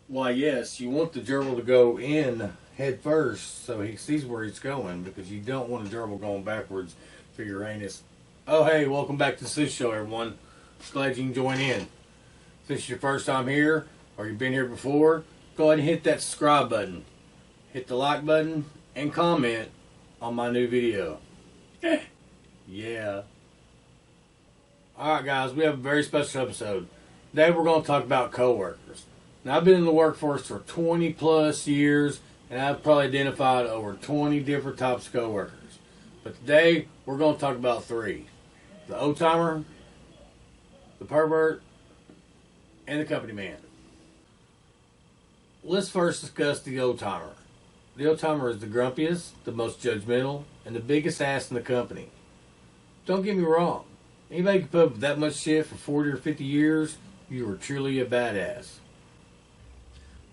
Why, yes, you want the gerbil to go in head first so he sees where he's going, because you don't want a gerbil going backwards for your anus. Oh, hey, welcome back to the Sis Show, everyone. Glad you can join in. If this is your first time here, or you've been here before, go ahead and hit that subscribe button. Hit the like button and comment on my new video. Yeah. Alright, guys, we have a very special episode. Today we're going to talk about coworkers. Now, I've been in the workforce for 20 plus years, and I've probably identified over 20 different types of coworkers. But today we're going to talk about three: the old timer, the pervert, and the company man. Let's first discuss the old timer. The old timer is the grumpiest, the most judgmental, and the biggest ass in the company. Don't get me wrong. Anybody can put up with that much shit for 40 or 50 years, you are truly a badass.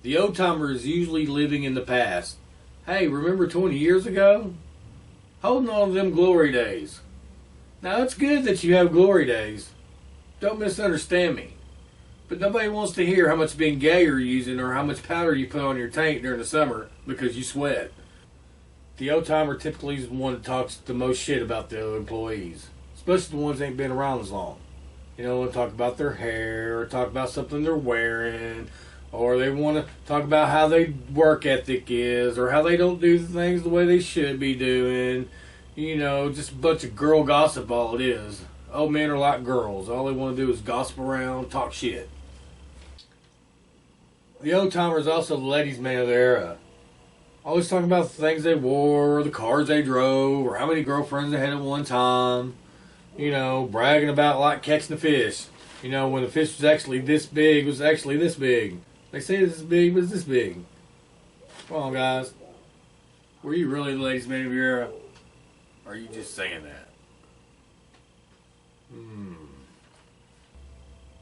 The old timer is usually living in the past. Hey, remember 20 years ago? Holding on to them glory days. Now, it's good that you have glory days. Don't misunderstand me. But nobody wants to hear how much being gay you're using or how much powder you put on your tank during the summer because you sweat. The old timer typically is the one that talks the most shit about the other employees, especially the ones that ain't been around as long. You know, they'll talk about their hair, or talk about something they're wearing, or they want to talk about how their work ethic is, or how they don't do things the way they should be doing. You know, just a bunch of girl gossip, all it is. Old men are like girls. All they want to do is gossip around, talk shit. The old timer is also the ladies' man of their era. Always talking about the things they wore, or the cars they drove, or how many girlfriends they had at one time. You know, bragging about like catching a fish. You know, when the fish was actually this big, it was actually this big. They say it's this big, but it's this big. Come on, guys. Were you really the ladies' man of your era? Or are you just saying that?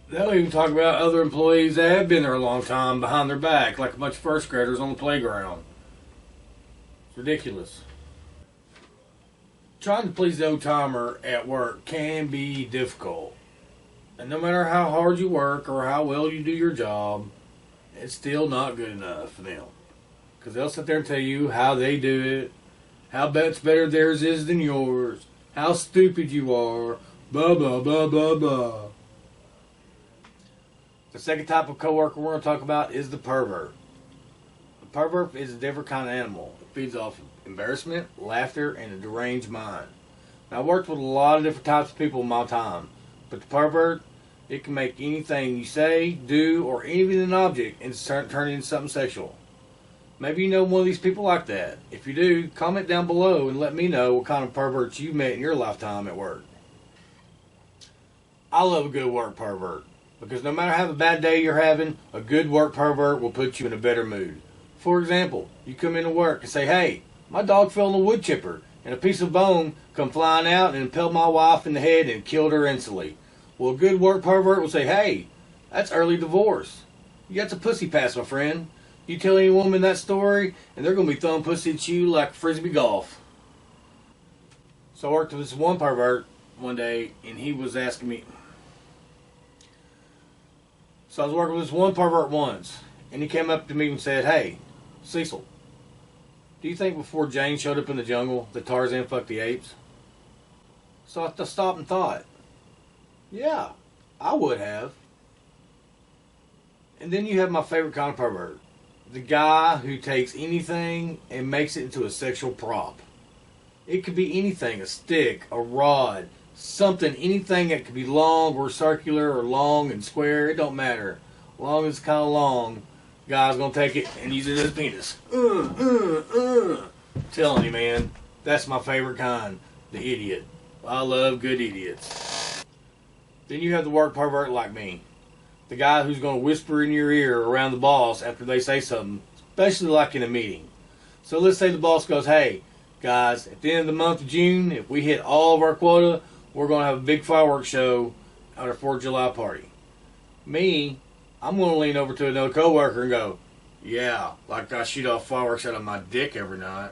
They'll even talk about other employees that have been there a long time behind their back, like a bunch of first graders on the playground. It's ridiculous. Trying to please the old timer at work can be difficult. And no matter how hard you work or how well you do your job, it's still not good enough for them. Because they'll sit there and tell you how they do it, how much better theirs is than yours, how stupid you are, blah, blah, blah, blah, blah. The second type of coworker we're going to talk about is the pervert. The pervert is a different kind of animal. It feeds off of embarrassment, laughter, and a deranged mind. Now, I've worked with a lot of different types of people in my time, but the pervert, it can make anything you say, do, or even an object and turn it into something sexual. Maybe you know one of these people like that. If you do, comment down below and let me know what kind of perverts you've met in your lifetime at work. I love a good work pervert, because no matter how bad day you're having, a good work pervert will put you in a better mood. For example, you come into work and say, hey, my dog fell in a wood chipper and a piece of bone come flying out and impaled my wife in the head and killed her instantly. Well, a good work pervert will say, hey, that's early divorce. You got the pussy pass, my friend. You tell any woman that story and they're going to be throwing pussy at you like frisbee golf. So I worked with this one pervert one day and he was asking me. So I was working with this one pervert once and he came up to me and said, hey, Cecil, do you think before Jane showed up in the jungle that Tarzan fucked the apes? So I stopped and thought, yeah, I would have. And then you have my favorite kind of pervert. The guy who takes anything and makes it into a sexual prop. It could be anything, a stick, a rod, something, anything that could be long or circular or long and square, it don't matter. As long as it's kind of long, the guy's going to take it and use it as a penis. I'm telling you, man, that's my favorite kind, the idiot. I love good idiots. Then you have the work pervert like me. The guy who's going to whisper in your ear around the boss after they say something, especially like in a meeting. So let's say the boss goes, hey, guys, at the end of the month of June, if we hit all of our quota, we're going to have a big fireworks show at our 4th of July party. Me, I'm going to lean over to another coworker and go, yeah, like I shoot off fireworks out of my dick every night.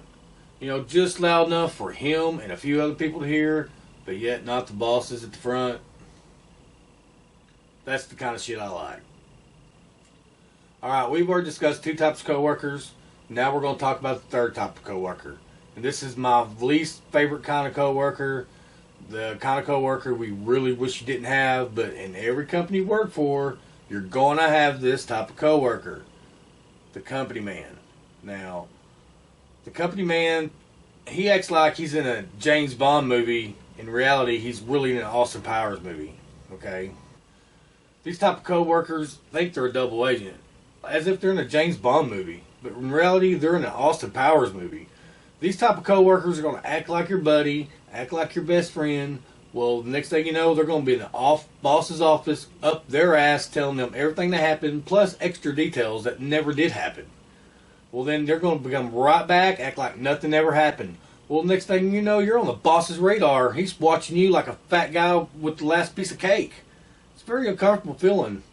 You know, just loud enough for him and a few other people to hear, but yet not the bosses at the front. That's the kind of shit I like. Alright, we've already discussed two types of coworkers. Now we're going to talk about the third type of coworker. And this is my least favorite kind of coworker. The kind of coworker we really wish you didn't have, but in every company you work for, you're going to have this type of coworker. The company man. Now, the company man, he acts like he's in a James Bond movie. In reality, he's really in an Austin Powers movie. Okay? These type of coworkers think they're a double agent, as if they're in a James Bond movie. But in reality, they're in an Austin Powers movie. These type of coworkers are going to act like your buddy, act like your best friend. Well, the next thing you know, they're going to be in the boss's office, up their ass, telling them everything that happened, plus extra details that never did happen. Well, then they're going to come right back, act like nothing ever happened. Well, next thing you know, you're on the boss's radar. He's watching you like a fat guy with the last piece of cake. It's a very uncomfortable feeling.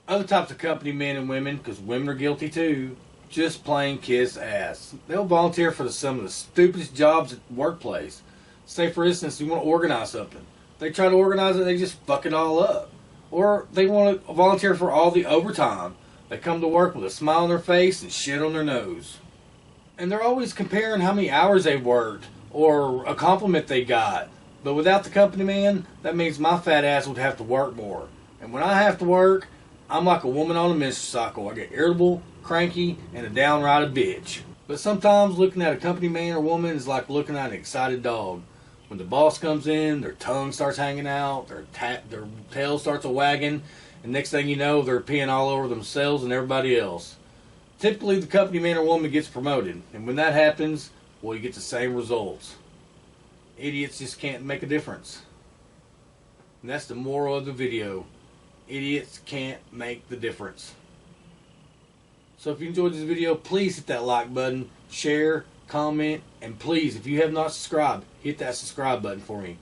Other types of company men and women, because women are guilty too, just plain kiss ass. They'll volunteer for some of the stupidest jobs at the workplace. Say, for instance, you want to organize something. They try to organize it, they just fuck it all up. Or they want to volunteer for all the overtime. They come to work with a smile on their face and shit on their nose. And they're always comparing how many hours they've worked or a compliment they got. But without the company man, that means my fat ass would have to work more. And when I have to work, I'm like a woman on a menstrual cycle. I get irritable, cranky, and a downright a bitch. But sometimes looking at a company man or woman is like looking at an excited dog. When the boss comes in, their tongue starts hanging out, their tail starts a-wagging, and next thing you know, they're peeing all over themselves and everybody else. Typically, the company man or woman gets promoted, and when that happens, well, you get the same results. Idiots just can't make a difference. And that's the moral of the video. Idiots can't make the difference. So if you enjoyed this video, please hit that like button, share, comment, and please, if you have not subscribed, hit that subscribe button for me.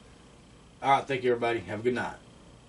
Alright, thank you everybody. Have a good night.